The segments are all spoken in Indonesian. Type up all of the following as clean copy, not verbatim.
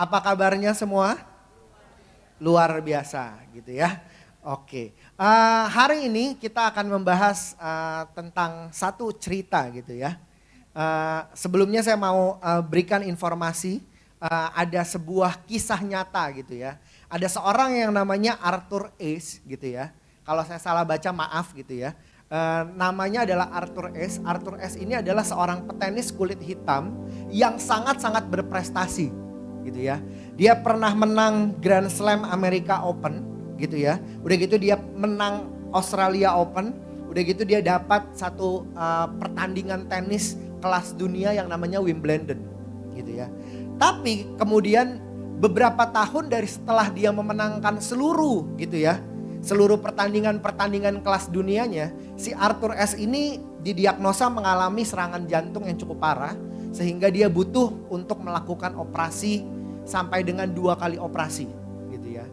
Apa kabarnya semua? Luar biasa gitu ya. Oke, hari ini kita akan membahas tentang satu cerita gitu ya. Sebelumnya saya mau berikan informasi, ada sebuah kisah nyata gitu ya. Ada seorang yang namanya Arthur Ashe gitu ya. Kalau saya salah baca maaf gitu ya. Namanya adalah Arthur Ashe. Arthur Ashe ini adalah seorang petenis kulit hitam yang sangat-sangat berprestasi gitu ya. Dia pernah menang Grand Slam America Open gitu ya. Udah gitu dia menang Australia Open. Udah gitu dia dapat satu pertandingan tenis kelas dunia yang namanya Wimbledon gitu ya. Tapi kemudian beberapa tahun dari setelah dia memenangkan seluruh gitu ya, seluruh pertandingan kelas dunianya, si Arthur Ashe ini didiagnosa mengalami serangan jantung yang cukup parah. Sehingga dia butuh untuk melakukan operasi sampai dengan 2 kali operasi gitu ya.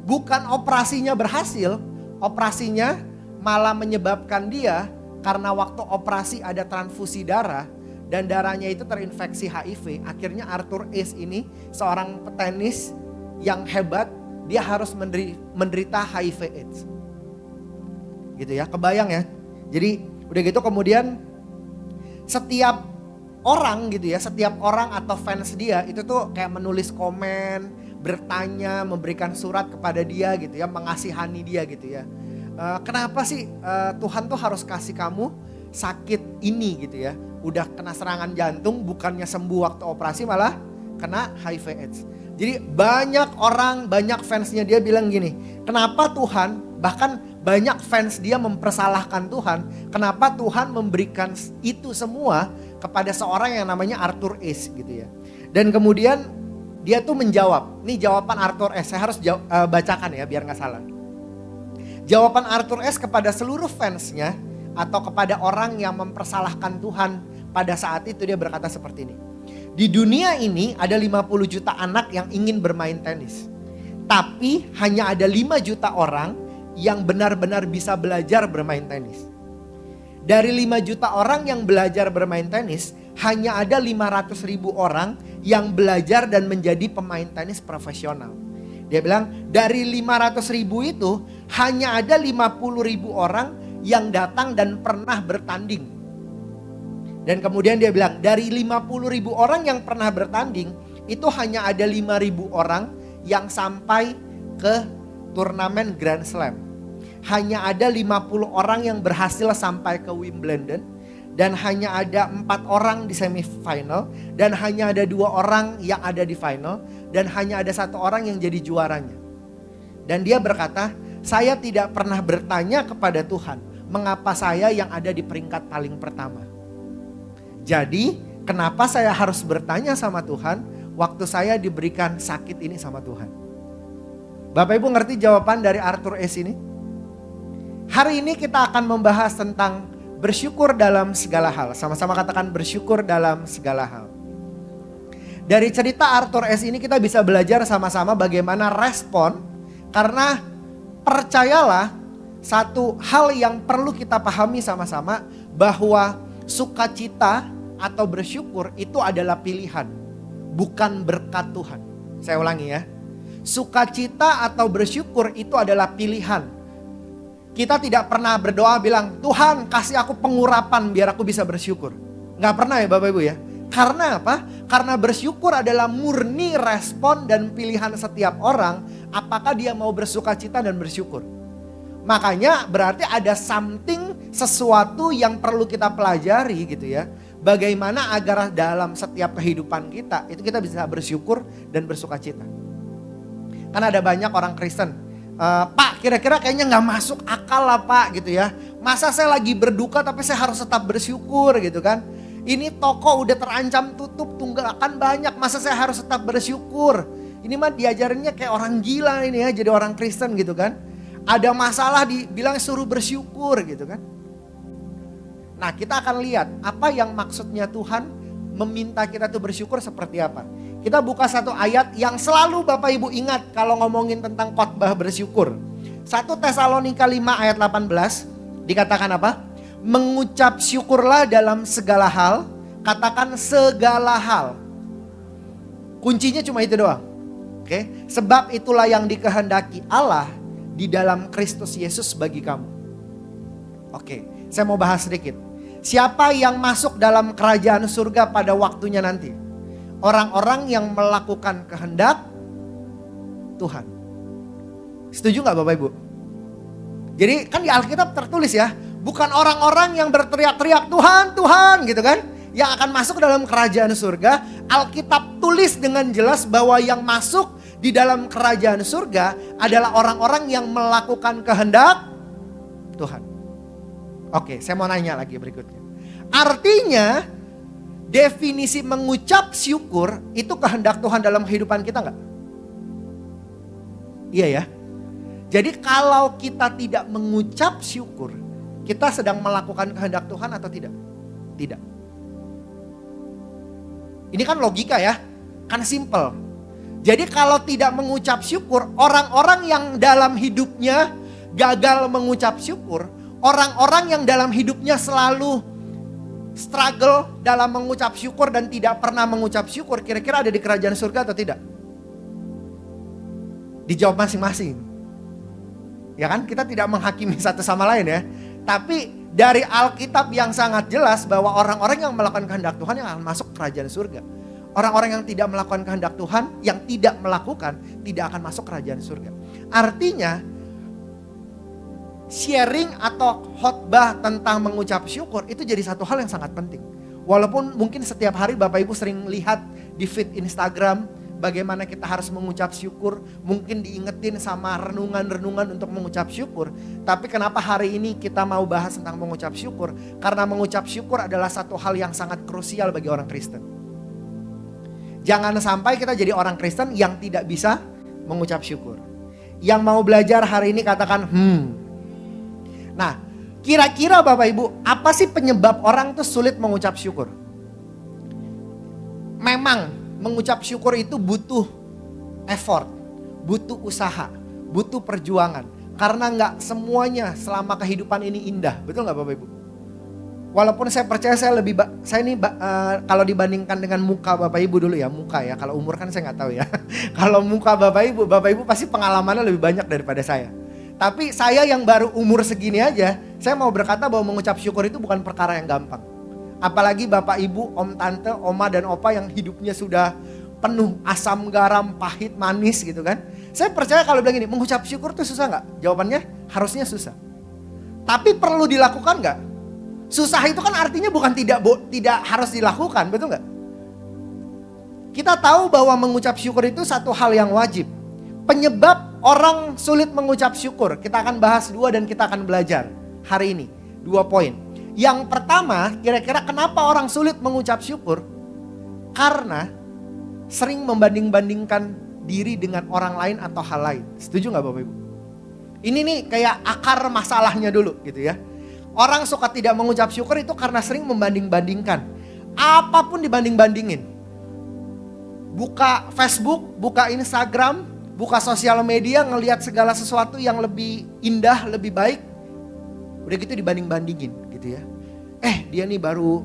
Bukan operasinya berhasil, operasinya malah menyebabkan dia karena waktu operasi ada transfusi darah dan darahnya itu terinfeksi HIV. Akhirnya Arthur Ashe ini seorang petenis yang hebat, dia harus menderita HIV AIDS. Gitu ya, kebayang ya. Jadi udah gitu kemudian setiap orang gitu ya, setiap orang atau fans dia itu tuh kayak menulis komen, bertanya, memberikan surat kepada dia gitu ya, mengasihani dia gitu ya. Kenapa sih Tuhan tuh harus kasih kamu sakit ini gitu ya. Udah kena serangan jantung, bukannya sembuh waktu operasi malah kena HIV AIDS. Jadi banyak orang, banyak fansnya dia bilang gini, kenapa Tuhan, bahkan banyak fans dia mempersalahkan Tuhan, kenapa Tuhan memberikan itu semua kepada seorang yang namanya Arthur Ashe gitu ya. Dan kemudian dia tuh menjawab, nih jawaban Arthur Ashe, saya harus bacakan ya biar gak salah. Jawaban Arthur Ashe kepada seluruh fansnya atau kepada orang yang mempersalahkan Tuhan pada saat itu, dia berkata seperti ini. Di dunia ini ada 50 juta anak yang ingin bermain tenis. Tapi hanya ada 5 juta orang yang benar-benar bisa belajar bermain tenis. Dari 5 juta orang yang belajar bermain tenis, hanya ada 500 ribu orang yang belajar dan menjadi pemain tenis profesional. Dia bilang dari 500 ribu itu hanya ada 50 ribu orang yang datang dan pernah bertanding. Dan kemudian dia bilang dari 50 ribu orang yang pernah bertanding, itu hanya ada 5 ribu orang yang sampai ke turnamen Grand Slam. Hanya ada 50 orang yang berhasil sampai ke Wimbledon. Dan hanya ada 4 orang di semifinal. Dan hanya ada 2 orang yang ada di final. Dan hanya ada 1 orang yang jadi juaranya. Dan dia berkata, saya tidak pernah bertanya kepada Tuhan, mengapa saya yang ada di peringkat paling pertama. Jadi kenapa saya harus bertanya sama Tuhan waktu saya diberikan sakit ini sama Tuhan. Bapak Ibu ngerti jawaban dari Arthur Ashe ini? Hari ini kita akan membahas tentang bersyukur dalam segala hal. Sama-sama katakan bersyukur dalam segala hal. Dari cerita Arthur Ashe ini kita bisa belajar sama-sama bagaimana respon. Karena percayalah satu hal yang perlu kita pahami sama-sama, bahwa sukacita atau bersyukur itu adalah pilihan, bukan berkat Tuhan. Saya ulangi ya. Sukacita atau bersyukur itu adalah pilihan. Kita tidak pernah berdoa bilang, Tuhan kasih aku pengurapan biar aku bisa bersyukur. Gak pernah ya Bapak Ibu ya. Karena apa? Karena bersyukur adalah murni respon dan pilihan setiap orang. Apakah dia mau bersukacita dan bersyukur. Makanya berarti ada sesuatu yang perlu kita pelajari gitu ya. Bagaimana agar dalam setiap kehidupan kita itu kita bisa bersyukur dan bersukacita. Kan ada banyak orang Kristen, Pak kira-kira kayaknya gak masuk akal lah Pak gitu ya. Masa saya lagi berduka tapi saya harus tetap bersyukur gitu kan. Ini toko udah terancam tutup, tunggakan banyak, masa saya harus tetap bersyukur. Ini mah diajarinnya kayak orang gila ini ya, jadi orang Kristen gitu kan. Ada masalah dibilang suruh bersyukur gitu kan. Nah kita akan lihat apa yang maksudnya Tuhan meminta kita tuh bersyukur seperti apa. Kita buka satu ayat yang selalu Bapak Ibu ingat kalau ngomongin tentang khotbah bersyukur. 1 Tesalonika 5 ayat 18 dikatakan apa? Mengucap syukurlah dalam segala hal, katakan segala hal. Kuncinya cuma itu doang. Oke, sebab itulah yang dikehendaki Allah di dalam Kristus Yesus bagi kamu. Oke, saya mau bahas sedikit. Siapa yang masuk dalam kerajaan surga pada waktunya nanti? Orang-orang yang melakukan kehendak Tuhan. Setuju gak Bapak Ibu? Jadi kan di Alkitab tertulis ya, bukan orang-orang yang berteriak-teriak Tuhan, Tuhan gitu kan, yang akan masuk dalam kerajaan surga. Alkitab tulis dengan jelas bahwa yang masuk di dalam kerajaan surga adalah orang-orang yang melakukan kehendak Tuhan. Oke, saya mau nanya lagi berikutnya. Artinya definisi mengucap syukur itu kehendak Tuhan dalam kehidupan kita gak? Iya ya. Jadi kalau kita tidak mengucap syukur, kita sedang melakukan kehendak Tuhan atau tidak? Tidak. Ini kan logika ya, kan simple. Jadi kalau tidak mengucap syukur, orang-orang yang dalam hidupnya gagal mengucap syukur, orang-orang yang dalam hidupnya selalu struggle dalam mengucap syukur dan tidak pernah mengucap syukur, kira-kira ada di kerajaan surga atau tidak? Dijawab masing-masing. Ya kan, kita tidak menghakimi satu sama lain ya. Tapi dari Alkitab yang sangat jelas bahwa orang-orang yang melakukan kehendak Tuhan yang akan masuk kerajaan surga. Orang-orang yang tidak melakukan kehendak Tuhan, yang tidak melakukan, tidak akan masuk kerajaan surga. Artinya, sharing atau khotbah tentang mengucap syukur itu jadi satu hal yang sangat penting. Walaupun mungkin setiap hari Bapak Ibu sering lihat di feed Instagram bagaimana kita harus mengucap syukur, mungkin diingetin sama renungan-renungan untuk mengucap syukur. Tapi kenapa hari ini kita mau bahas tentang mengucap syukur? Karena mengucap syukur adalah satu hal yang sangat krusial bagi orang Kristen. Jangan sampai kita jadi orang Kristen yang tidak bisa mengucap syukur. Yang mau belajar hari ini katakan Nah, kira-kira Bapak Ibu, apa sih penyebab orang tuh sulit mengucap syukur? Memang mengucap syukur itu butuh effort, butuh usaha, butuh perjuangan. Karena gak semuanya selama kehidupan ini indah, betul gak Bapak Ibu? Walaupun saya percaya kalau dibandingkan dengan muka Bapak Ibu dulu ya, muka ya, kalau umur kan saya gak tahu ya. Kalau muka Bapak Ibu pasti pengalamannya lebih banyak daripada saya. Tapi saya yang baru umur segini aja, saya mau berkata bahwa mengucap syukur itu bukan perkara yang gampang. Apalagi Bapak Ibu, Om Tante, Oma dan Opa yang hidupnya sudah penuh asam garam, pahit, manis gitu kan. Saya percaya kalau bilang ini, mengucap syukur itu susah gak? Jawabannya harusnya susah. Tapi perlu dilakukan gak? Susah itu kan artinya bukan tidak harus dilakukan, betul gak? Kita tahu bahwa mengucap syukur itu satu hal yang wajib. Penyebab orang sulit mengucap syukur, kita akan bahas 2 dan kita akan belajar hari ini. 2 poin. Yang pertama, kira-kira kenapa orang sulit mengucap syukur? Karena sering membanding-bandingkan diri dengan orang lain atau hal lain. Setuju gak Bapak Ibu? Ini nih kayak akar masalahnya dulu gitu ya. Orang suka tidak mengucap syukur itu karena sering membanding-bandingkan. Apapun dibanding-bandingin. Buka Facebook, buka Instagram, buka sosial media, ngelihat segala sesuatu yang lebih indah, lebih baik. Udah gitu dibanding-bandingin. Ya. Dia nih baru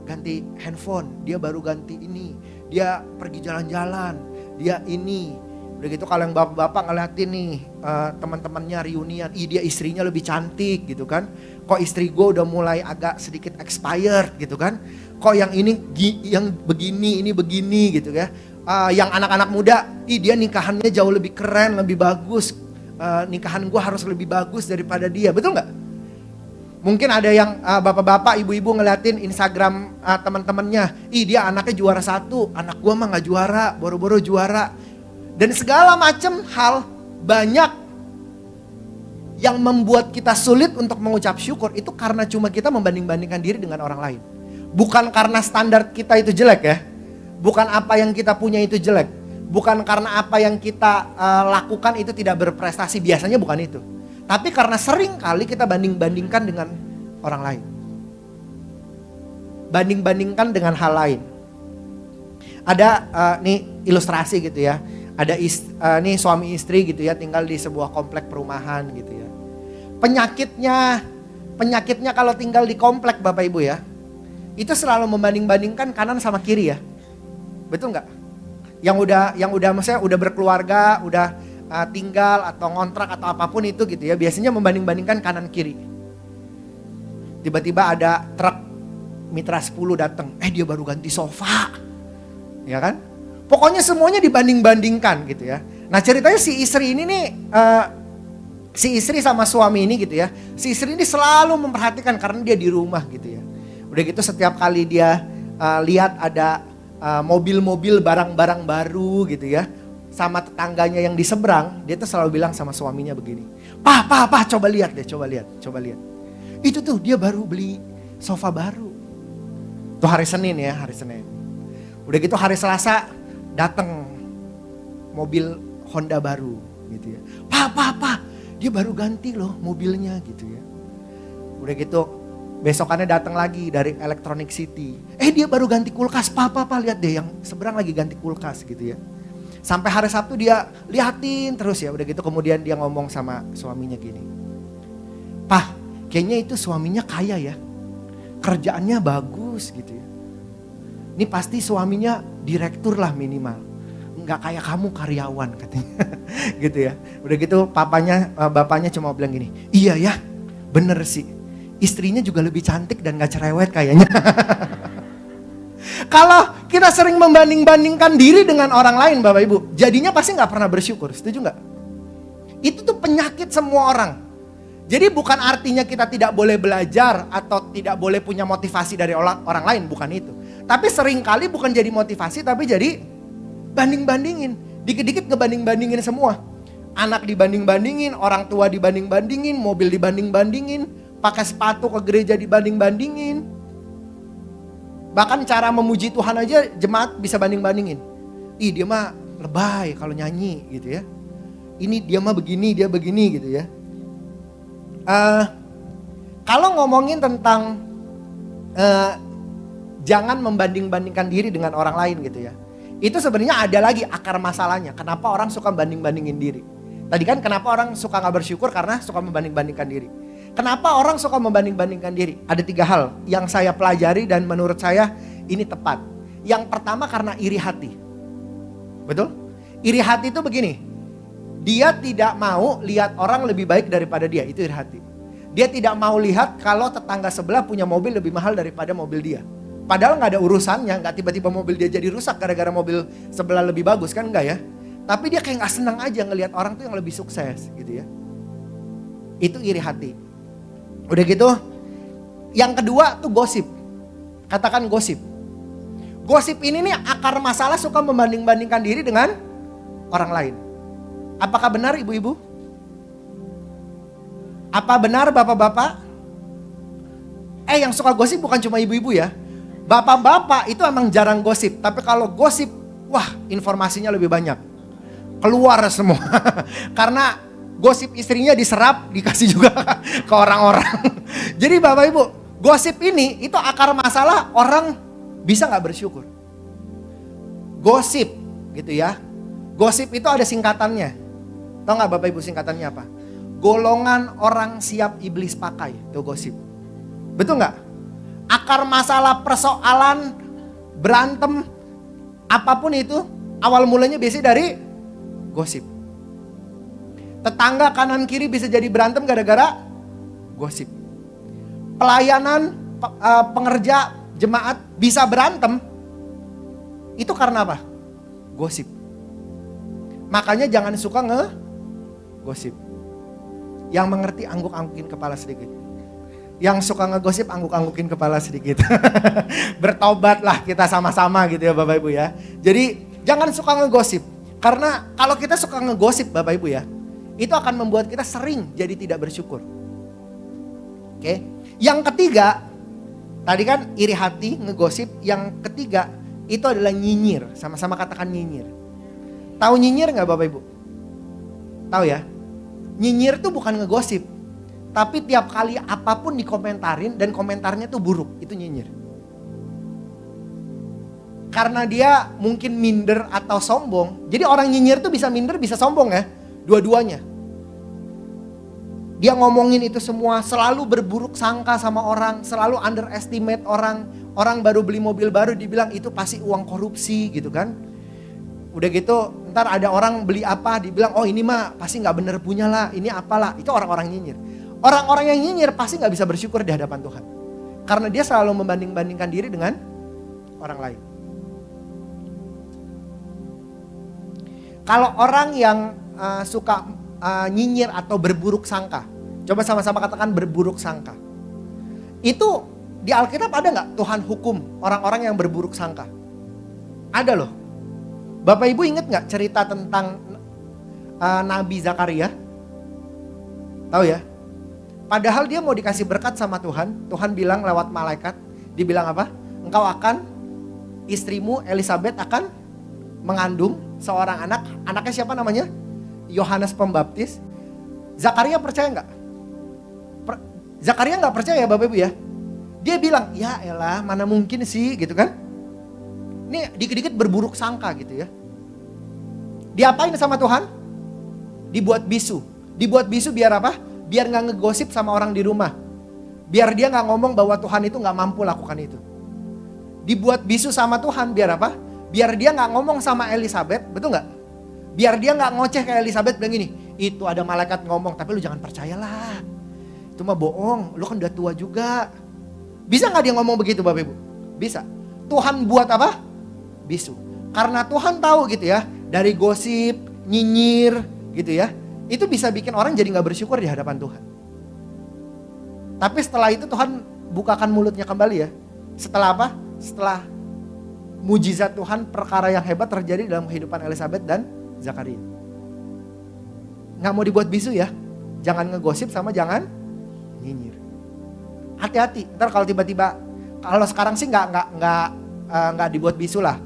ganti handphone, dia baru ganti ini, dia pergi jalan-jalan, dia ini. Udah gitu kalau yang bapak-bapak ngeliatin nih teman-temannya reunian, dia istrinya lebih cantik gitu kan. Kok istri gue udah mulai agak sedikit expired gitu kan. Kok yang ini yang begini, ini begini gitu ya. Yang anak-anak muda, dia nikahannya jauh lebih keren, lebih bagus. Nikahan gue harus lebih bagus daripada dia, betul gak? Mungkin ada yang bapak-bapak, ibu-ibu ngeliatin Instagram teman-temannya. Dia anaknya juara 1, anak gua mah gak juara, boro-boro juara. Dan segala macam hal banyak yang membuat kita sulit untuk mengucap syukur. Itu karena cuma kita membanding-bandingkan diri dengan orang lain. Bukan karena standar kita itu jelek ya. Bukan apa yang kita punya itu jelek. Bukan karena apa yang kita lakukan itu tidak berprestasi, biasanya bukan itu. Tapi karena sering kali kita banding-bandingkan dengan orang lain. Banding-bandingkan dengan hal lain. Ada nih ilustrasi gitu ya. Ada nih suami istri gitu ya, tinggal di sebuah komplek perumahan gitu ya. Penyakitnya kalau tinggal di komplek Bapak Ibu ya, itu selalu membanding-bandingkan kanan sama kiri ya. Betul nggak? yang udah maksudnya udah berkeluarga, udah tinggal atau ngontrak atau apapun itu gitu ya, biasanya membanding-bandingkan kanan kiri. Tiba-tiba ada truk Mitra 10 datang, dia baru ganti sofa. Ya kan? Pokoknya semuanya dibanding-bandingkan gitu ya. Nah ceritanya si istri ini nih, si istri sama suami ini gitu ya. Si istri ini selalu memperhatikan karena dia di rumah gitu ya. Udah gitu setiap kali dia lihat ada mobil-mobil barang-barang baru gitu ya. Sama tetangganya yang di seberang, dia tuh selalu bilang sama suaminya begini. Pak, coba lihat deh, coba lihat. Itu tuh dia baru beli sofa baru. Itu hari Senin ya, hari Senin. Udah gitu hari Selasa datang mobil Honda baru gitu ya. Pak, dia baru ganti loh mobilnya gitu ya. Udah gitu besokannya datang lagi dari Electronic City. Dia baru ganti kulkas. Pak, lihat deh yang seberang lagi ganti kulkas gitu ya. Sampai hari Sabtu dia liatin terus ya. Udah gitu kemudian dia ngomong sama suaminya gini. Pak, kayaknya itu suaminya kaya ya. Kerjaannya bagus gitu ya. Ini pasti suaminya direktur lah minimal. Nggak kayak kamu karyawan katanya. Gitu ya. Udah gitu bapaknya cuma bilang gini. Iya ya, bener sih. Istrinya juga lebih cantik dan gak cerewet kayaknya. Kalau kita sering membanding-bandingkan diri dengan orang lain Bapak Ibu, jadinya pasti gak pernah bersyukur, setuju gak? Itu tuh penyakit semua orang. Jadi bukan artinya kita tidak boleh belajar atau tidak boleh punya motivasi dari orang lain, bukan itu. Tapi seringkali bukan jadi motivasi tapi jadi banding-bandingin. Dikit-dikit ngebanding-bandingin semua. Anak dibanding-bandingin, orang tua dibanding-bandingin, mobil dibanding-bandingin, pakai sepatu ke gereja dibanding-bandingin. Bahkan cara memuji Tuhan aja jemaat bisa banding-bandingin. Dia mah lebay kalau nyanyi gitu ya. Ini dia mah begini, dia begini gitu ya. Kalau ngomongin tentang jangan membanding-bandingkan diri dengan orang lain gitu ya. Itu sebenarnya ada lagi akar masalahnya. Kenapa orang suka banding-bandingin diri? Tadi kan kenapa orang suka gak bersyukur karena suka membanding-bandingkan diri. Kenapa orang suka membanding-bandingkan diri? Ada 3 hal yang saya pelajari dan menurut saya ini tepat. Yang pertama karena iri hati. Betul? Iri hati itu begini. Dia tidak mau lihat orang lebih baik daripada dia, itu iri hati. Dia tidak mau lihat kalau tetangga sebelah punya mobil lebih mahal daripada mobil dia. Padahal gak ada urusannya, gak tiba-tiba mobil dia jadi rusak gara-gara mobil sebelah lebih bagus, kan enggak ya. Tapi dia kayak gak senang aja ngelihat orang tuh yang lebih sukses gitu ya. Itu iri hati. Udah gitu, yang kedua tuh gosip. Katakan gosip. Gosip ini nih akar masalah suka membanding-bandingkan diri dengan orang lain. Apakah benar ibu-ibu? Apa benar bapak-bapak? Yang suka gosip bukan cuma ibu-ibu ya. Bapak-bapak itu emang jarang gosip. Tapi kalau gosip, wah informasinya lebih banyak. Keluar semua. Karena gosip istrinya diserap, dikasih juga ke orang-orang. Jadi Bapak Ibu, gosip ini itu akar masalah orang bisa gak bersyukur. Gosip gitu ya. Gosip itu ada singkatannya. Tahu gak Bapak Ibu singkatannya apa? Golongan orang siap iblis pakai, itu gosip. Betul gak? Akar masalah persoalan, berantem, apapun itu awal mulanya biasanya dari gosip. Tetangga kanan kiri bisa jadi berantem gara-gara gosip. Pelayanan, pengerja, jemaat bisa berantem. Itu karena apa? Gosip. Makanya jangan suka ngegosip. Yang mengerti angguk-anggukin kepala sedikit. Yang suka ngegosip angguk-anggukin kepala sedikit. Bertobatlah kita sama-sama gitu ya Bapak Ibu ya. Jadi jangan suka ngegosip. Karena kalau kita suka ngegosip Bapak Ibu ya, itu akan membuat kita sering jadi tidak bersyukur. Oke. Yang ketiga, tadi kan iri hati, ngegosip. Yang ketiga, itu adalah nyinyir. Sama-sama katakan nyinyir. Tahu nyinyir gak Bapak Ibu? Tahu ya? Nyinyir itu bukan ngegosip. Tapi tiap kali apapun dikomentarin dan komentarnya tuh buruk, itu nyinyir. Karena dia mungkin minder atau sombong. Jadi orang nyinyir tuh bisa minder, bisa sombong ya. Dua-duanya. Dia ngomongin itu semua, selalu berburuk sangka sama orang, selalu underestimate orang. Orang baru beli mobil baru dibilang itu pasti uang korupsi gitu kan. Udah gitu ntar ada orang beli apa, dibilang oh ini mah pasti gak bener punya lah, ini apalah. Itu orang-orang nyinyir. Orang-orang yang nyinyir pasti gak bisa bersyukur di hadapan Tuhan. Karena dia selalu membanding-bandingkan diri dengan orang lain. Kalau orang yang suka nyinyir atau berburuk sangka, coba sama-sama katakan berburuk sangka. Itu di Alkitab ada gak Tuhan hukum orang-orang yang berburuk sangka? Ada loh. Bapak Ibu ingat gak cerita tentang Nabi Zakaria? Tahu ya? Padahal dia mau dikasih berkat sama Tuhan. Tuhan bilang lewat malaikat. Dibilang apa? Engkau akan, istrimu Elisabeth akan mengandung seorang anak. Anaknya siapa namanya? Yohanes Pembaptis. Zakaria percaya gak? Zakaria gak percaya Bapak Ibu ya. Dia bilang, ya elah mana mungkin sih gitu kan. Ini dikit-dikit berburuk sangka gitu ya. Diapain sama Tuhan? Dibuat bisu. Dibuat bisu biar apa? Biar gak ngegosip sama orang di rumah. Biar dia gak ngomong bahwa Tuhan itu gak mampu lakukan itu. Dibuat bisu sama Tuhan biar apa? Biar dia gak ngomong sama Elisabeth, betul gak? Biar dia gak ngoceh kayak Elisabeth bilang gini, itu ada malaikat ngomong tapi lu jangan percayalah. Itu mah bohong, lu kan udah tua juga. Bisa gak dia ngomong begitu Bapak Ibu? Bisa. Tuhan buat apa? Bisu. Karena Tuhan tahu gitu ya, dari gosip, nyinyir gitu ya, itu bisa bikin orang jadi gak bersyukur di hadapan Tuhan. Tapi setelah itu Tuhan bukakan mulutnya kembali ya. Setelah apa? Setelah mujizat Tuhan, perkara yang hebat terjadi dalam kehidupan Elisabeth dan Zakaria. Gak mau dibuat bisu ya. Jangan ngegosip sama jangan nyinyir. Hati-hati, ntar kalau tiba-tiba, kalau sekarang sih nggak dibuat bisu lah.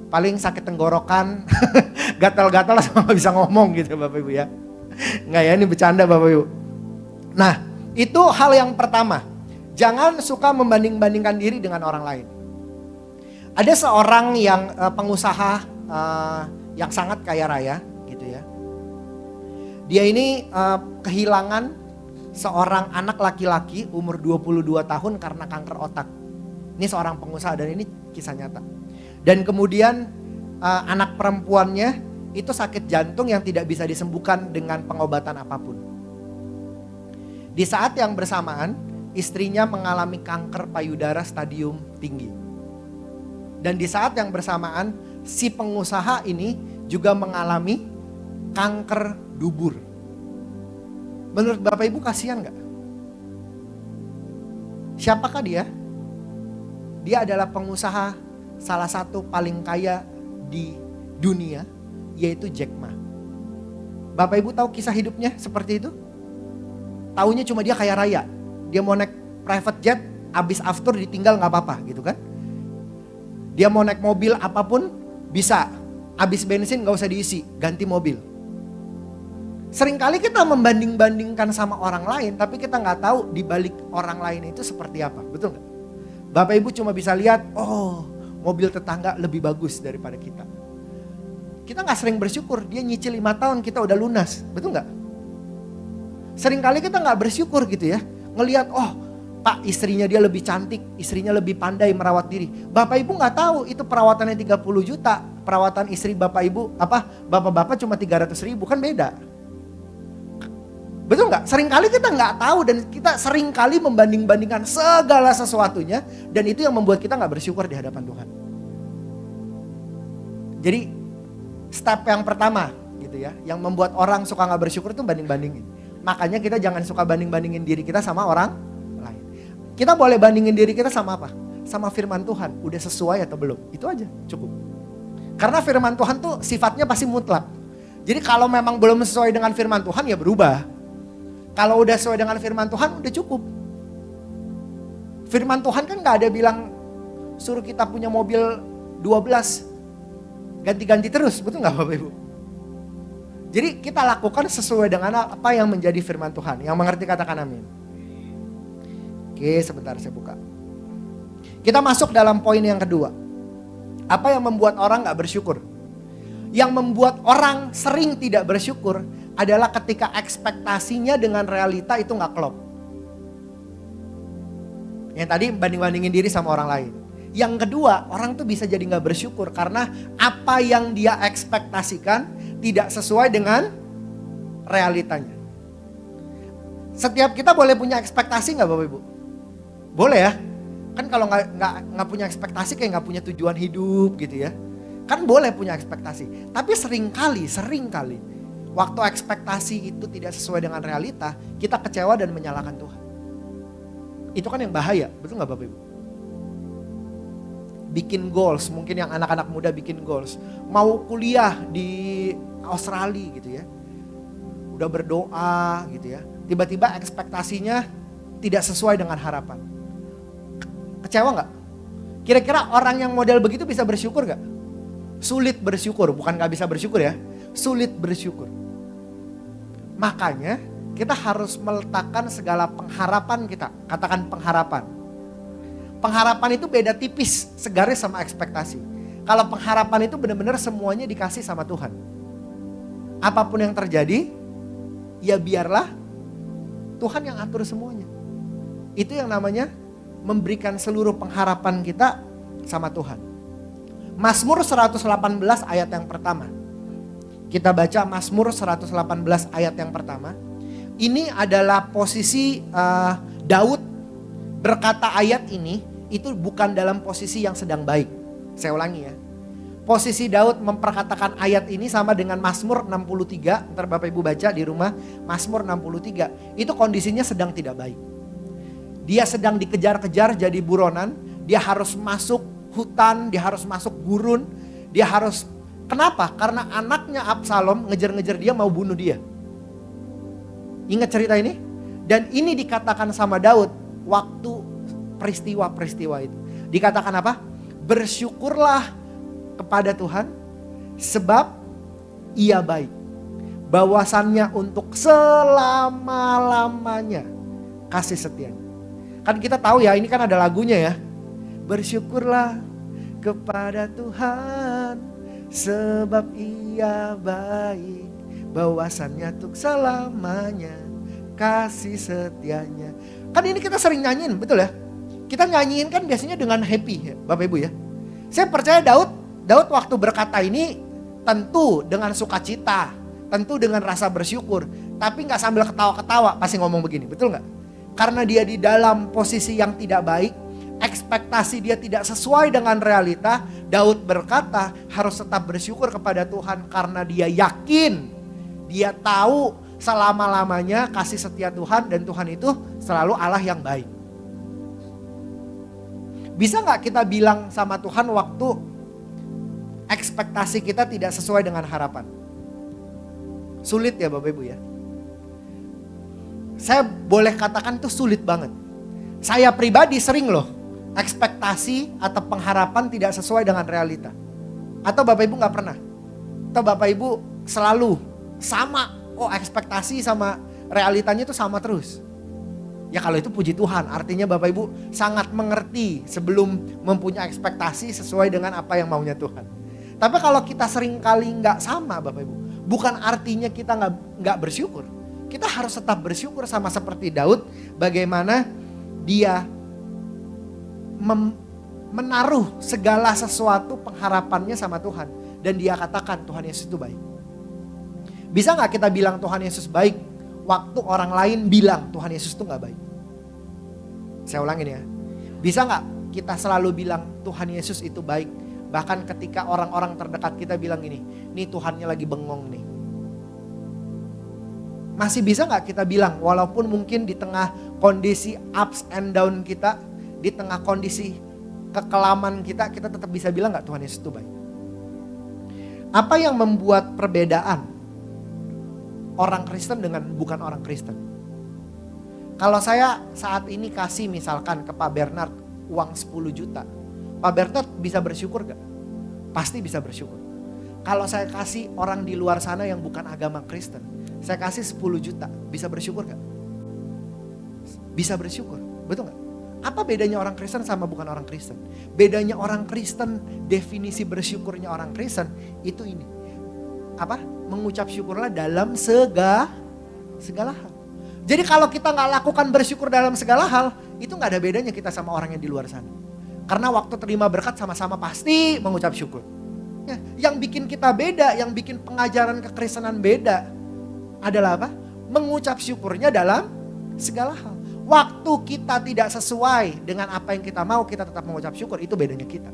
Paling sakit tenggorokan, gatal-gatal sama nggak bisa ngomong gitu Bapak Ibu ya. Nggak ya, ini bercanda Bapak Ibu. Nah, itu hal yang pertama. Jangan suka membanding-bandingkan diri dengan orang lain. Ada seorang yang pengusaha yang sangat kaya raya gitu ya. Dia ini kehilangan seorang anak laki-laki umur 22 tahun karena kanker otak. Ini seorang pengusaha dan ini kisah nyata. Dan kemudian anak perempuannya itu sakit jantung yang tidak bisa disembuhkan dengan pengobatan apapun. Di saat yang bersamaan istrinya mengalami kanker payudara stadium tinggi. Dan di saat yang bersamaan si pengusaha ini juga mengalami kanker dubur. Menurut Bapak Ibu kasihan gak? Siapakah dia? Dia adalah pengusaha salah satu paling kaya di dunia, yaitu Jack Ma. Bapak Ibu tahu kisah hidupnya seperti itu? Taunya cuma dia kaya raya. Dia mau naik private jet, abis after ditinggal gak apa-apa gitu kan. Dia mau naik mobil apapun bisa. Abis bensin gak usah diisi, ganti mobil. Seringkali kita membanding-bandingkan sama orang lain, tapi kita gak tahu di balik orang lain itu seperti apa, betul gak? Bapak Ibu cuma bisa lihat, oh mobil tetangga lebih bagus daripada kita. Kita gak sering bersyukur, dia nyicil 5 tahun kita udah lunas, betul gak? Seringkali kita gak bersyukur gitu ya, ngelihat oh Pak istrinya dia lebih cantik, istrinya lebih pandai merawat diri. Bapak Ibu gak tahu itu perawatannya 30 juta, perawatan istri Bapak Ibu, bapak-bapak cuma 300 ribu, kan beda. Betul gak? Seringkali kita gak tahu dan kita seringkali membanding-bandingkan segala sesuatunya. Dan itu yang membuat kita gak bersyukur di hadapan Tuhan. Jadi step yang pertama gitu ya, yang membuat orang suka gak bersyukur itu banding-bandingin. Makanya kita jangan suka banding-bandingin diri kita sama orang lain. Kita boleh bandingin diri kita sama apa? Sama firman Tuhan, udah sesuai atau belum. Itu aja cukup. Karena firman Tuhan tuh sifatnya pasti mutlak. Jadi kalau memang belum sesuai dengan firman Tuhan ya berubah. Kalau udah sesuai dengan firman Tuhan udah cukup. Firman Tuhan kan gak ada bilang suruh kita punya mobil 12 ganti-ganti terus, betul gak Bapak Ibu? Jadi kita lakukan sesuai dengan apa yang menjadi firman Tuhan. Yang mengerti katakan amin. Oke, sebentar saya buka. Kita masuk dalam poin yang kedua. Apa yang membuat orang gak bersyukur? Yang membuat orang sering tidak bersyukur adalah ketika ekspektasinya dengan realita itu gak klop. Yang tadi banding-bandingin diri sama orang lain. Yang kedua, orang tuh bisa jadi gak bersyukur karena apa yang dia ekspektasikan tidak sesuai dengan realitanya. Setiap kita boleh punya ekspektasi gak Bapak Ibu? Boleh ya? Kan kalau nggak punya ekspektasi kayak nggak punya tujuan hidup gitu ya. Kan boleh punya ekspektasi. Tapi sering kali waktu ekspektasi itu tidak sesuai dengan realita, kita kecewa dan menyalahkan Tuhan. Itu kan yang bahaya, betul nggak Bapak Ibu? Bikin goals, mungkin yang anak-anak muda bikin goals. Mau kuliah di Australia gitu ya. Udah berdoa gitu ya. Tiba-tiba ekspektasinya tidak sesuai dengan harapan. Kecewa gak? Kira-kira orang yang model begitu bisa bersyukur gak? Sulit bersyukur, bukan gak bisa bersyukur ya. Sulit bersyukur. Makanya kita harus meletakkan segala pengharapan kita. Katakan pengharapan. Pengharapan itu beda tipis, segaris sama ekspektasi. Kalau pengharapan itu benar-benar semuanya dikasih sama Tuhan. Apapun yang terjadi, ya biarlah Tuhan yang atur semuanya. Itu yang namanya memberikan seluruh pengharapan kita sama Tuhan. Mazmur 118 ayat yang pertama. Kita baca Mazmur 118 ayat yang pertama. Ini adalah posisi Daud berkata ayat ini itu bukan dalam posisi yang sedang baik. Saya ulangi ya. Posisi Daud memperkatakan ayat ini sama dengan Mazmur 63. Ntar Bapak Ibu baca di rumah Mazmur 63. Itu kondisinya sedang tidak baik. Dia sedang dikejar-kejar jadi buronan. Dia harus masuk hutan, dia harus masuk gurun. Dia harus, kenapa? Karena anaknya Absalom ngejar-ngejar dia mau bunuh dia. Ingat cerita ini? Dan ini dikatakan sama Daud waktu peristiwa-peristiwa itu. Dikatakan apa? Bersyukurlah kepada Tuhan sebab ia baik. Bahwasannya untuk selama-lamanya kasih setianya. Kan kita tahu ya, ini kan ada lagunya ya. Bersyukurlah kepada Tuhan sebab ia baik. Bahwasannya untuk selamanya kasih setianya. Kan ini kita sering nyanyiin, betul ya? Kita nyanyiin kan biasanya dengan happy ya, Bapak Ibu ya. Saya percaya Daud waktu berkata ini tentu dengan sukacita, tentu dengan rasa bersyukur. Tapi gak sambil ketawa-ketawa pasti ngomong begini, betul gak? Karena dia di dalam posisi yang tidak baik, ekspektasi dia tidak sesuai dengan realita. Daud berkata harus tetap bersyukur kepada Tuhan karena dia yakin, dia tahu selama-lamanya kasih setia Tuhan dan Tuhan itu selalu Allah yang baik. Bisa gak kita bilang sama Tuhan waktu ekspektasi kita tidak sesuai dengan harapan? Sulit ya Bapak Ibu ya. Saya boleh katakan itu sulit banget. Saya pribadi sering loh ekspektasi atau pengharapan tidak sesuai dengan realita. Atau Bapak Ibu gak pernah? Atau Bapak Ibu selalu sama, oh ekspektasi sama realitanya itu sama terus. Ya kalau itu puji Tuhan, artinya Bapak Ibu sangat mengerti sebelum mempunyai ekspektasi sesuai dengan apa yang maunya Tuhan. Tapi kalau kita sering kali gak sama Bapak Ibu, bukan artinya kita gak bersyukur. Kita harus tetap bersyukur sama seperti Daud, bagaimana dia menaruh segala sesuatu pengharapannya sama Tuhan. Dan dia katakan Tuhan Yesus itu baik. Bisa gak kita bilang Tuhan Yesus baik waktu orang lain bilang Tuhan Yesus itu gak baik? Saya ulangin ya. Bisa gak kita selalu bilang Tuhan Yesus itu baik, bahkan ketika orang-orang terdekat kita bilang gini, nih Tuhannya lagi bengong nih. Masih bisa gak kita bilang walaupun mungkin di tengah kondisi ups and down kita, di tengah kondisi kekelaman kita tetap bisa bilang gak Tuhan Yesus itu baik? Apa yang membuat perbedaan orang Kristen dengan bukan orang Kristen? Kalau saya saat ini kasih misalkan ke Pak Bernard uang 10 juta, Pak Bernard bisa bersyukur gak? Pasti bisa bersyukur. Kalau saya kasih orang di luar sana yang bukan agama Kristen, saya kasih 10 juta, bisa bersyukur gak? Bisa bersyukur, betul gak? Apa bedanya orang Kristen sama bukan orang Kristen? Bedanya orang Kristen, definisi bersyukurnya orang Kristen itu ini. Apa? Mengucap syukurlah dalam segala hal. Jadi kalau kita gak lakukan bersyukur dalam segala hal, itu gak ada bedanya kita sama orang yang di luar sana. Karena waktu terima berkat sama-sama pasti mengucap syukur. Ya, yang bikin kita beda, yang bikin pengajaran kekristenan beda adalah apa? Mengucap syukurnya dalam segala hal. Waktu kita tidak sesuai dengan apa yang kita mau, kita tetap mengucap syukur, itu bedanya kita.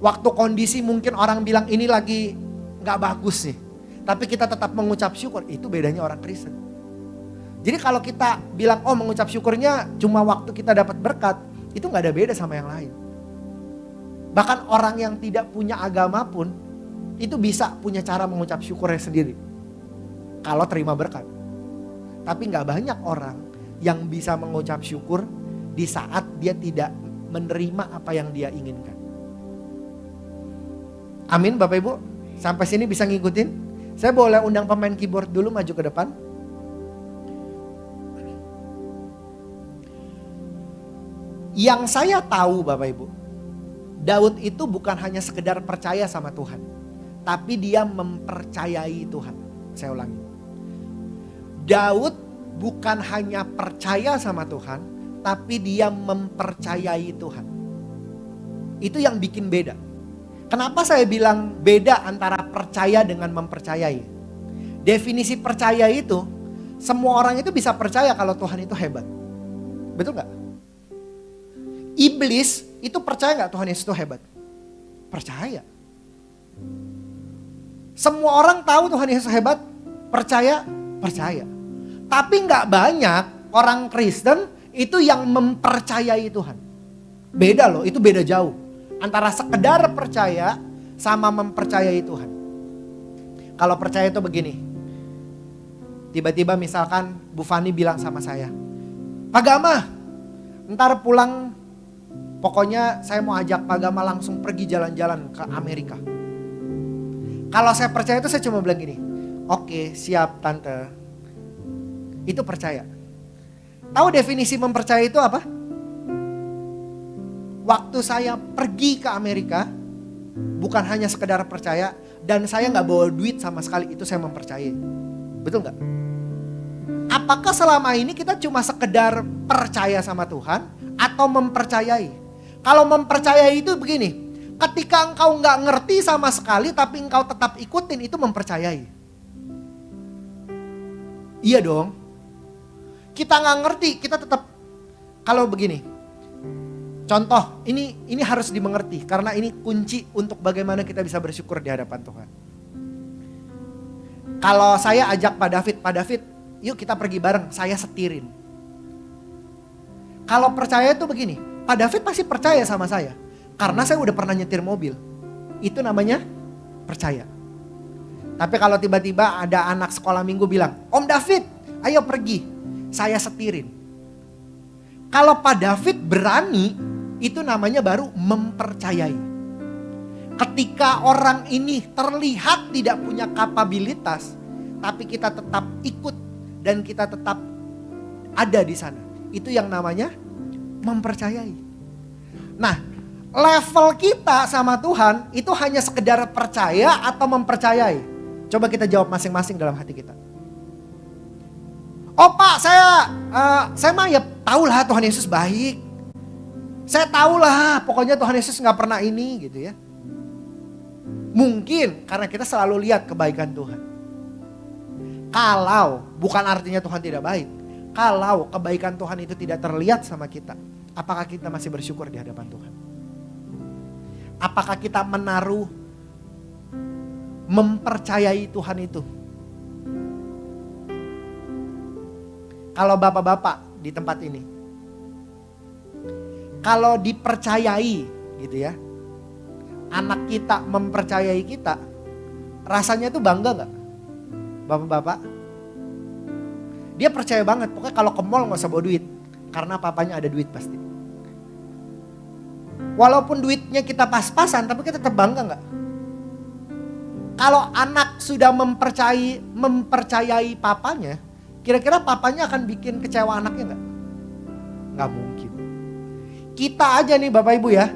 Waktu kondisi mungkin orang bilang ini lagi gak bagus nih, tapi kita tetap mengucap syukur, itu bedanya orang Kristen. Jadi kalau kita bilang, oh mengucap syukurnya cuma waktu kita dapat berkat, itu gak ada beda sama yang lain. Bahkan orang yang tidak punya agama pun, itu bisa punya cara mengucap syukurnya sendiri. Kalau terima berkat. Tapi gak banyak orang yang bisa mengucap syukur di saat dia tidak menerima apa yang dia inginkan. Amin Bapak Ibu. Sampai sini bisa ngikutin? Saya boleh undang pemain keyboard dulu maju ke depan. Yang saya tahu Bapak Ibu, Daud itu bukan hanya sekedar percaya sama Tuhan, tapi dia mempercayai Tuhan. Saya ulangi. Daud bukan hanya percaya sama Tuhan, tapi dia mempercayai Tuhan. Itu yang bikin beda. Kenapa saya bilang beda antara percaya dengan mempercayai? Definisi percaya itu, semua orang itu bisa percaya kalau Tuhan itu hebat. Betul gak? Iblis itu percaya gak Tuhan Yesus itu hebat? Percaya. Semua orang tahu Tuhan Yesus hebat? Percaya? Percaya. Tapi gak banyak orang Kristen itu yang mempercayai Tuhan. Beda loh, itu beda jauh. Antara sekedar percaya sama mempercayai Tuhan. Kalau percaya itu begini. Tiba-tiba misalkan Bu Fani bilang sama saya, Pak Gama, ntar pulang pokoknya saya mau ajak Pak Gama langsung pergi jalan-jalan ke Amerika. Kalau saya percaya itu saya cuma bilang gini, oke siap tante. Itu percaya. Tahu definisi mempercayai itu apa? Waktu saya pergi ke Amerika, bukan hanya sekedar percaya, dan saya gak bawa duit sama sekali, itu saya mempercayai. Betul gak? Apakah selama ini kita cuma sekedar percaya sama Tuhan, atau mempercayai? Kalau mempercayai itu begini, ketika engkau gak ngerti sama sekali, tapi engkau tetap ikutin, itu mempercayai. Iya dong. Kita gak ngerti, kita tetap, kalau begini, contoh, ini harus dimengerti karena ini kunci untuk bagaimana kita bisa bersyukur di hadapan Tuhan. Kalau saya ajak Pak David, yuk kita pergi bareng, saya setirin. Kalau percaya itu begini, Pak David pasti percaya sama saya. Karena saya udah pernah nyetir mobil. Itu namanya percaya. Tapi kalau tiba-tiba ada anak sekolah minggu bilang, Om David, ayo pergi, saya setirin. Kalau Pak David berani, itu namanya baru mempercayai. Ketika orang ini terlihat tidak punya kapabilitas, tapi kita tetap ikut dan kita tetap ada di sana. Itu yang namanya mempercayai. Nah, level kita sama Tuhan itu hanya sekedar percaya atau mempercayai. Coba kita jawab masing-masing dalam hati kita. Oh Pak, saya mah ya tahulah Tuhan Yesus baik. Saya tahulah pokoknya Tuhan Yesus gak pernah ini gitu ya. Mungkin karena kita selalu lihat kebaikan Tuhan. Kalau bukan artinya Tuhan tidak baik. Kalau kebaikan Tuhan itu tidak terlihat sama kita, apakah kita masih bersyukur di hadapan Tuhan? Apakah kita menaruh mempercayai Tuhan itu? Kalau bapak-bapak di tempat ini, kalau dipercayai gitu ya, anak kita mempercayai kita, rasanya tuh bangga gak? Bapak-bapak, dia percaya banget, pokoknya kalau ke mall gak usah bawa duit, karena papanya ada duit pasti. Walaupun duitnya kita pas-pasan, tapi kita tetap bangga gak? Kalau anak sudah mempercayai papanya, kira-kira papanya akan bikin kecewa anaknya gak? Gak mungkin. Kita aja nih Bapak Ibu ya,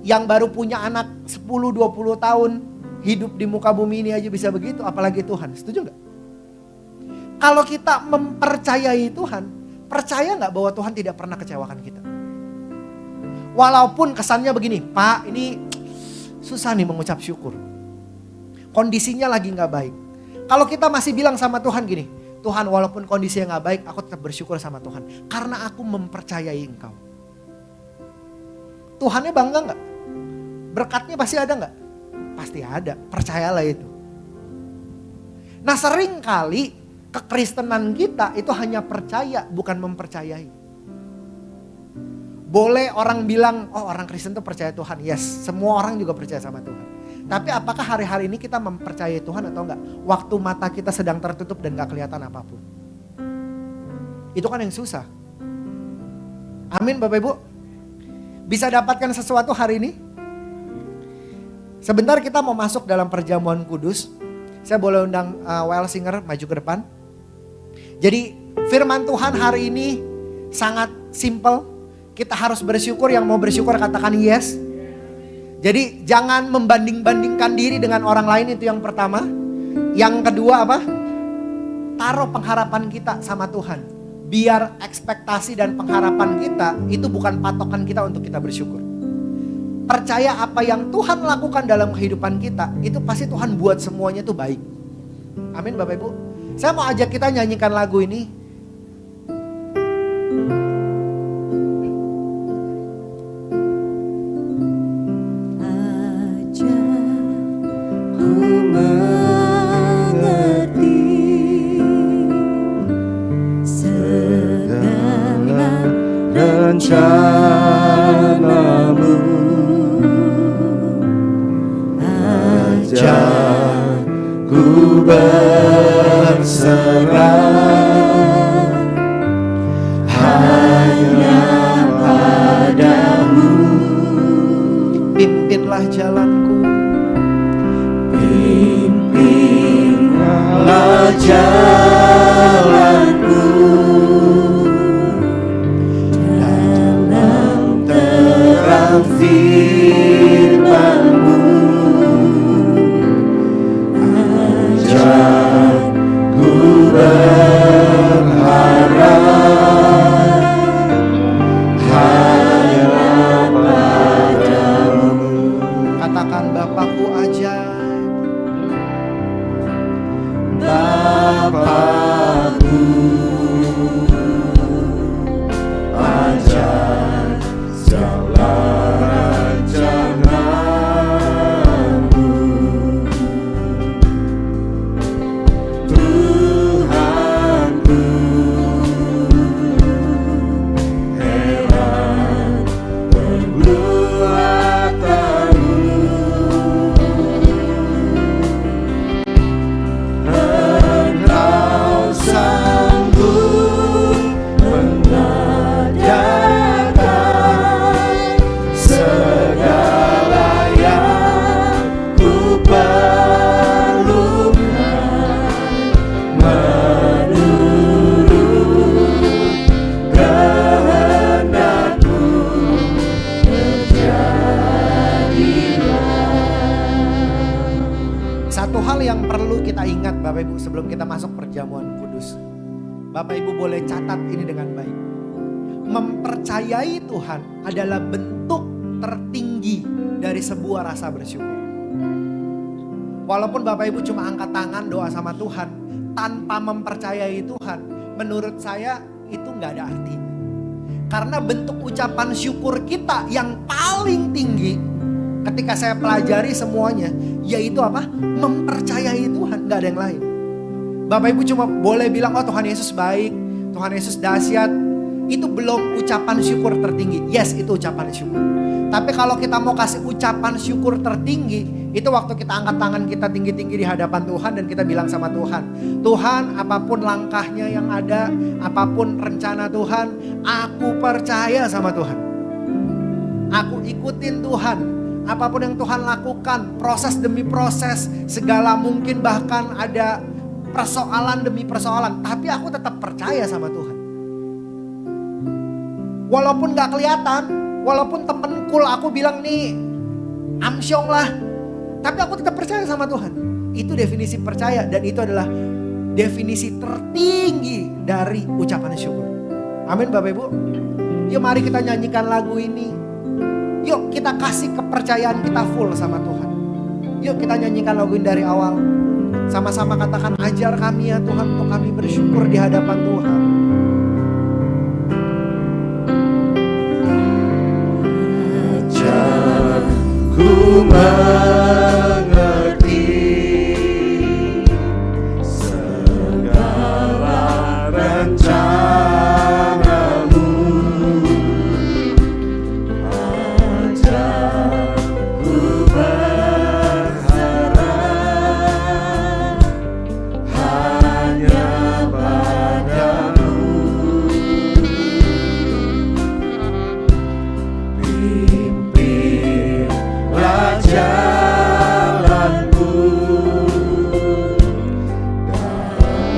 yang baru punya anak 10-20 tahun, hidup di muka bumi ini aja bisa begitu, apalagi Tuhan. Setuju gak? Kalau kita mempercayai Tuhan, percaya gak bahwa Tuhan tidak pernah kecewakan kita? Walaupun kesannya begini, Pak ini susah nih mengucap syukur. Kondisinya lagi gak baik. Kalau kita masih bilang sama Tuhan gini, Tuhan walaupun kondisinya gak baik, aku tetap bersyukur sama Tuhan. Karena aku mempercayai Engkau. Tuhannya bangga gak? Berkatnya pasti ada gak? Pasti ada, percayalah itu. Nah sering kali kekristenan kita itu hanya percaya, bukan mempercayai. Boleh orang bilang, oh orang Kristen tuh percaya Tuhan. Yes, semua orang juga percaya sama Tuhan. Tapi apakah hari-hari ini kita mempercayai Tuhan atau enggak? Waktu mata kita sedang tertutup dan gak kelihatan apapun. Itu kan yang susah. Amin Bapak Ibu. Bisa dapatkan sesuatu hari ini? Sebentar kita mau masuk dalam perjamuan kudus. Saya boleh undang WL Singer maju ke depan. Jadi firman Tuhan hari ini sangat simple. Kita harus bersyukur, yang mau bersyukur katakan yes. Jadi jangan membanding-bandingkan diri dengan orang lain, itu yang pertama. Yang kedua apa? Taruh pengharapan kita sama Tuhan. Biar ekspektasi dan pengharapan kita itu bukan patokan kita untuk kita bersyukur. Percaya apa yang Tuhan lakukan dalam kehidupan kita, itu pasti Tuhan buat semuanya tuh baik. Amin Bapak Ibu. Saya mau ajak kita nyanyikan lagu ini. Rencanamu, ajak ku berserah hanya padamu. Pimpinlah jalanku, pimpinlah jalanku firman-Mu, ajak ku berharap hanya padamu. Katakan Bapakku ajaib, Bapakku ajaib segala rencanamu, Tuhanku, heran perbuatanmu, Engkau sanggup mengadakan segala yang ku perlukan, menurut kehendak-Mu terjadilah. satu hal yang perlu kita ingat Bapak Ibu sebelum kita masuk perjamuan kudus. Bapak Ibu boleh catat ini dengan baik. Mempercayai Tuhan adalah bentuk tertinggi dari sebuah rasa bersyukur. Walaupun Bapak Ibu cuma angkat tangan doa sama Tuhan tanpa mempercayai Tuhan, menurut saya itu gak ada artinya. Karena bentuk ucapan syukur kita yang paling tinggi ketika saya pelajari semuanya, yaitu apa? Mempercayai Tuhan, gak ada yang lain. Bapak Ibu cuma boleh bilang, oh Tuhan Yesus baik, Tuhan Yesus dahsyat. Itu belum ucapan syukur tertinggi. Yes, itu ucapan syukur. Tapi kalau kita mau kasih ucapan syukur tertinggi, itu waktu kita angkat tangan kita tinggi-tinggi di hadapan Tuhan dan kita bilang sama Tuhan, Tuhan apapun langkahnya yang ada, apapun rencana Tuhan, aku percaya sama Tuhan. Aku ikutin Tuhan. Apapun yang Tuhan lakukan, proses demi proses, segala mungkin bahkan ada persoalan demi persoalan. Tapi aku tetap percaya sama Tuhan. Walaupun gak kelihatan, walaupun temen cool aku bilang nih, amsyong lah. Tapi aku tetap percaya sama Tuhan. Itu definisi percaya dan itu adalah definisi tertinggi dari ucapan syukur. Amin Bapak Ibu. Yuk mari kita nyanyikan lagu ini. Yuk kita kasih kepercayaan kita full sama Tuhan. Yuk kita nyanyikan lagu ini dari awal. Sama-sama katakan, ajar kami ya Tuhan untuk kami bersyukur di hadapan Tuhan. Ajar ku mengerti segala rencanamu. Ajar ku berharap hanya padamu. Pimpinlah jalanku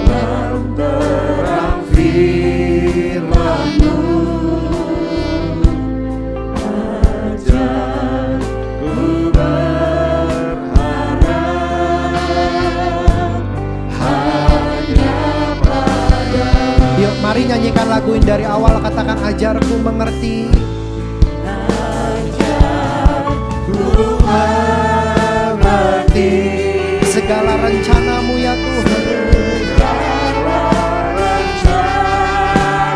dalam terang firman-Mu. Ajar ku berharap hanya padamu. Yuk mari nyanyikan lagu ini dari awal. Katakan, ajarku mengerti Ku mengerti segala rencanamu ya Tuhan. segala rencanamu.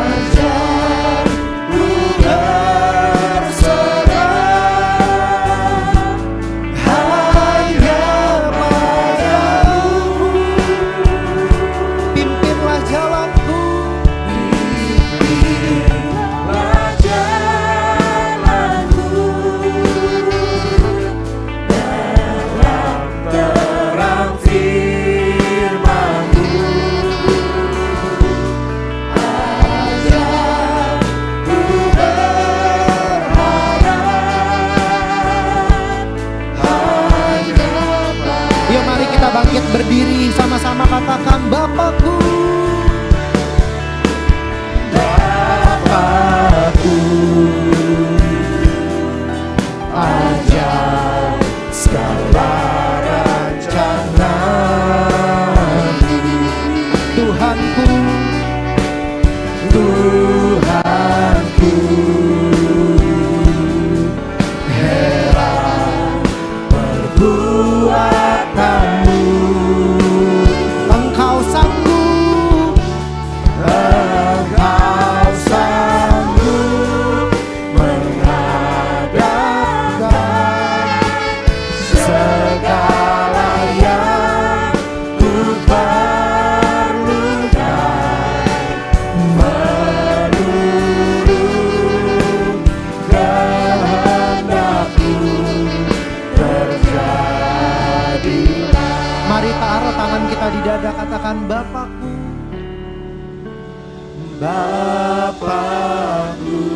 Ajar ku berserah hanya padamu. Pimpinlah jalanku. Pimpinlah jalanku dalam terang firman-Mu. Ajar ku berharap hanya padamu. Yuk mari kita bangkit berdiri sama-sama katakan, Bapakku. Bapakku, ajar segala rencana-Mu. Tuhanku, Tuhanku, heran perbuatan-Mu. Engkau sanggup Engkau sanggup menghadapkan segala yang ku perlukan, menurut kehendak-Mu terjadilah. Mari taruh tangan kita di dada, katakan, Bapakku. Bapakku,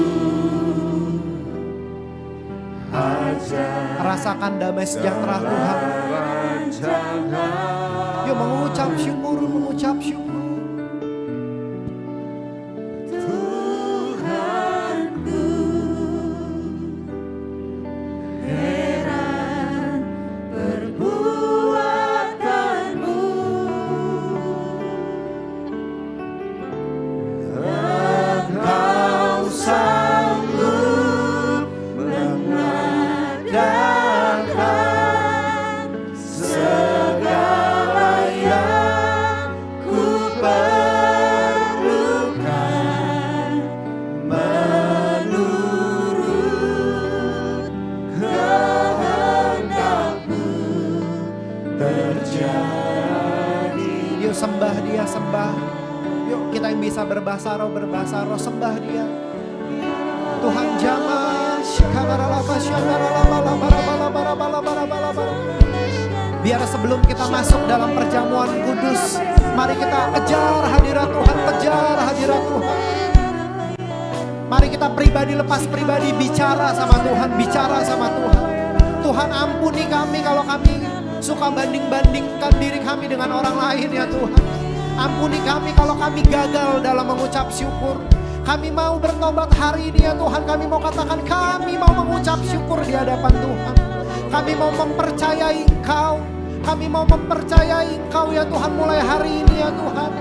ajar Rasakan damai sejahtera Tuhan. rencana. Yuk mengucap syukur, mengucap syukur. Tuhanku, heran perbuatan-Mu. Engkau sanggup mengadakan segala yang ku perlukan, menurut kehendak-Mu terjadi. Yuk sembah dia, sembah. Yuk kita yang bisa berbahasa roh, sembah dia. Tuhan jamah, biar sebelum kita masuk dalam perjamuan kudus, mari kita kejar hadirat Tuhan, kejar hadirat Tuhan. Mari kita pribadi lepas pribadi bicara sama Tuhan, bicara sama Tuhan. Tuhan ampuni kami kalau kami suka banding-bandingkan diri kami dengan orang lain ya Tuhan. Ampuni kami kalau kami gagal dalam mengucap syukur. Kami mau bertobat hari ini ya Tuhan. Kami mau katakan kami mau mengucap syukur di hadapan Tuhan. Kami mau mempercayai Engkau. Kami mau mempercayai Engkau ya Tuhan mulai hari ini ya Tuhan.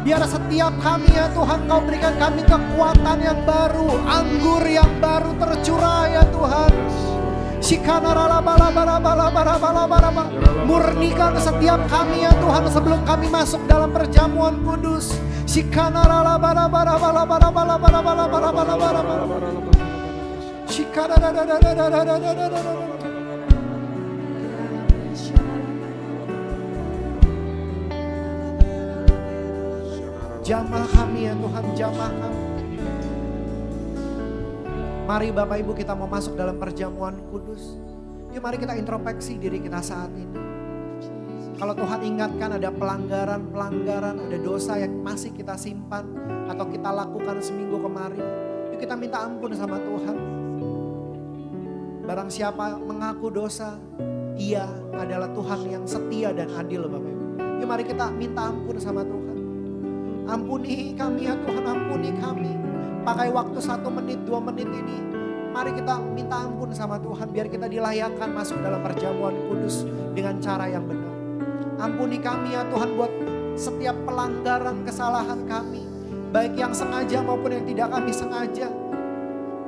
Biar setiap kami ya Tuhan, Kau berikan kami kekuatan yang baru, anggur yang baru tercurah ya Tuhan. Murnikan setiap kami ya Tuhan sebelum kami masuk dalam perjamuan kudus. Jamah kami ya Tuhan, jamah kami. Mari Bapak Ibu kita mau masuk dalam perjamuan kudus. Yuk mari kita introspeksi diri kita saat ini. Kalau Tuhan ingatkan ada pelanggaran, ada dosa yang masih kita simpan atau kita lakukan seminggu kemarin, yuk kita minta ampun sama Tuhan. Barang siapa mengaku dosa, Ia adalah Tuhan yang setia dan adil Bapak Ibu. Yuk mari kita minta ampun sama Tuhan. Ampuni kami ya Tuhan, ampuni kami. Pakai waktu 1 menit, 2 menit ini, mari kita minta ampun sama Tuhan. Biar kita dilayakkan masuk dalam perjamuan kudus dengan cara yang benar. Ampuni kami ya Tuhan buat setiap pelanggaran kesalahan kami. Baik yang sengaja maupun yang tidak kami sengaja.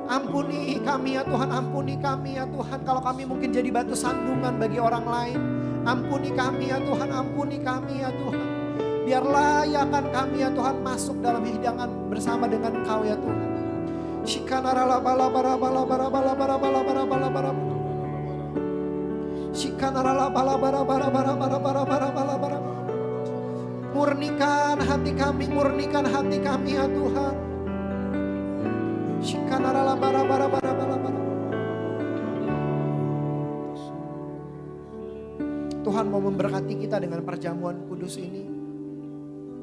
Ampuni kami ya Tuhan, ampuni kami ya Tuhan. Kalau kami mungkin jadi batu sandungan bagi orang lain. Ampuni kami ya Tuhan, ampuni kami ya Tuhan. Biar layakkan kami ya Tuhan masuk dalam hidangan bersama dengan Kau ya Tuhan. Murnikan hati kami, murnikan hati kami ya Tuhan. Tuhan mau memberkati kita dengan perjamuan kudus ini.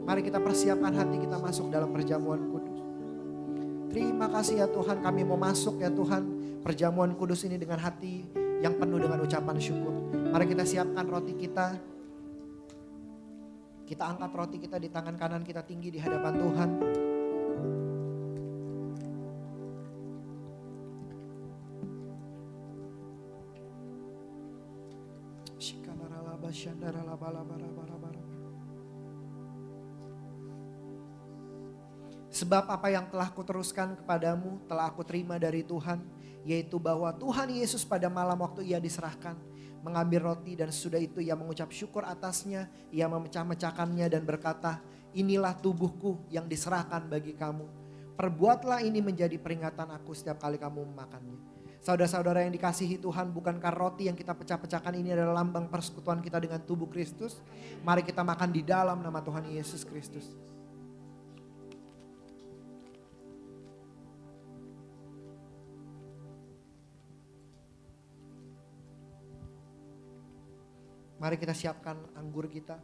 Mari kita persiapkan hati kita masuk dalam perjamuan kudus. Terima kasih ya Tuhan, kami mau masuk ya Tuhan perjamuan kudus ini dengan hati yang penuh dengan ucapan syukur. Mari kita siapkan roti kita. Kita angkat roti kita di tangan kanan kita tinggi di hadapan Tuhan. Sebab apa yang telah kuteruskan kepadamu telah aku terima dari Tuhan, yaitu bahwa Tuhan Yesus pada malam waktu Ia diserahkan, mengambil roti dan sesudah itu Ia mengucap syukur atasnya, Ia memecah-mecahkannya dan berkata, inilah tubuhku yang diserahkan bagi kamu. Perbuatlah ini menjadi peringatan aku setiap kali kamu memakannya. Saudara-saudara yang dikasihi Tuhan, bukankah roti yang kita pecah-pecahkan ini adalah lambang persekutuan kita dengan tubuh Kristus? Mari kita makan di dalam nama Tuhan Yesus Kristus. Mari kita siapkan anggur kita.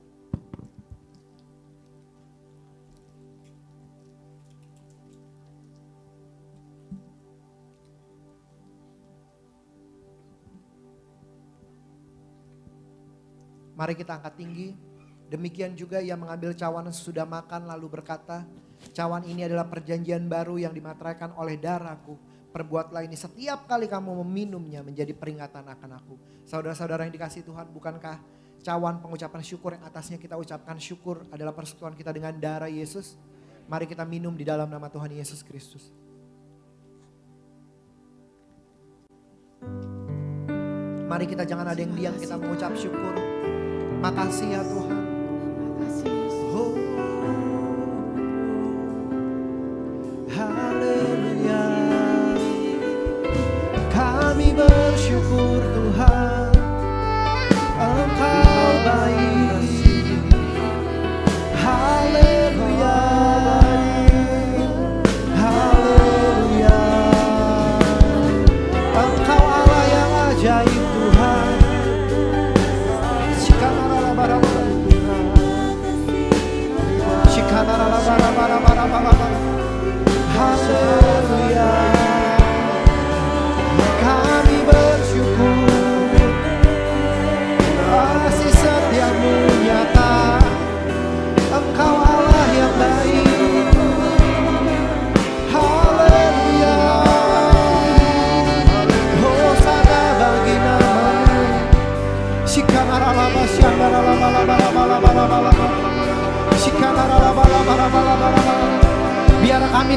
Mari kita angkat tinggi. Demikian juga Ia mengambil cawan sesudah makan lalu berkata, cawan ini adalah perjanjian baru yang dimateraikan oleh darahku. Perbuatlah ini setiap kali kamu meminumnya menjadi peringatan akan aku. Saudara-saudara yang dikasihi Tuhan, bukankah cawan pengucapan syukur yang atasnya kita ucapkan syukur adalah persekutuan kita dengan darah Yesus? Mari kita minum di dalam nama Tuhan Yesus Kristus. Mari kita jangan ada yang diam, kita mengucap syukur. Makasih ya Tuhan. Oh, haleluya. Kami bersyukur Tuhan, Engkau baik. Haleluya, haleluya. Engkau Allah yang ajaib Tuhan. Haleluya. Kami bersyukur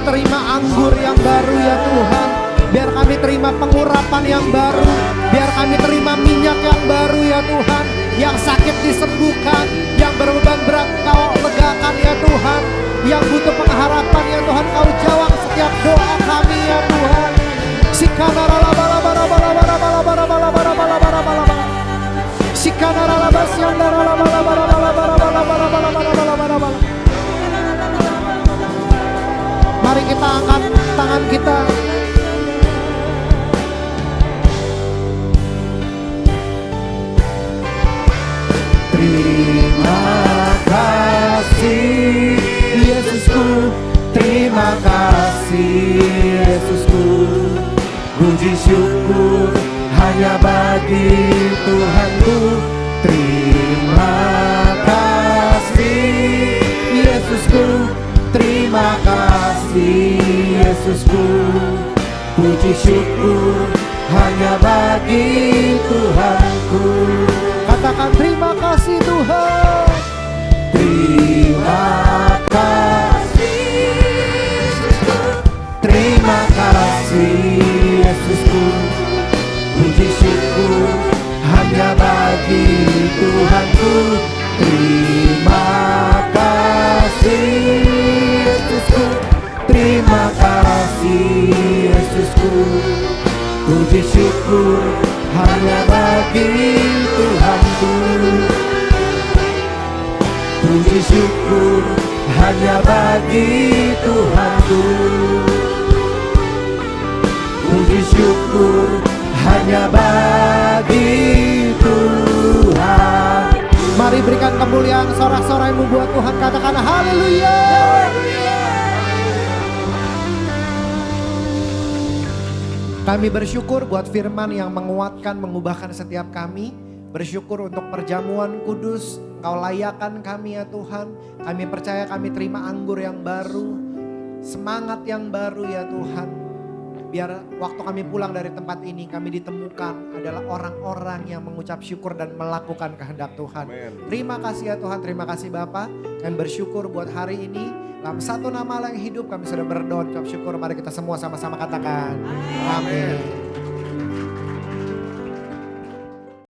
terima anggur yang baru ya Tuhan. Biar kami terima pengurapan yang baru. Biar kami terima minyak yang baru ya Tuhan. Yang sakit disembuhkan, yang berbeban berat Kau legakan ya Tuhan. Yang butuh pengharapan ya Tuhan, Kau jawab setiap doa kami ya Tuhan. Mari kita angkat tangan kita. Terima kasih Yesusku, terima kasih Yesusku. Puji syukur hanya bagi Tuhanku. Terima kasih Yesusku, terima kasih Yesusku. Puji syukur hanya bagi Tuhanku. Katakan terima kasih Tuhan. Terima kasih Yesusku, terima kasih Yesusku. Puji syukur hanya bagi Tuhanku. Terima kasih Yesusku, terima kasih Yesusku. Puji syukur hanya bagi Tuhanku. Puji syukur hanya bagi Tuhanku. Puji syukur hanya bagi Tuhan. Mari berikan kemuliaan sorak-sorai membuat Tuhan. Katakan haleluya. Kami bersyukur buat firman yang menguatkan, mengubahkan setiap kami. Bersyukur untuk perjamuan kudus, Kau layakan kami ya Tuhan. Kami percaya kami terima anggur yang baru, semangat yang baru ya Tuhan. Biar waktu kami pulang dari tempat ini kami ditemukan adalah orang-orang yang mengucap syukur dan melakukan kehendak Tuhan. Amen. Terima kasih ya Tuhan, terima kasih Bapa. Kami bersyukur buat hari ini. Dalam satu nama yang hidup kami sudah berdoa, ucap syukur. Mari kita semua sama-sama katakan. Amin.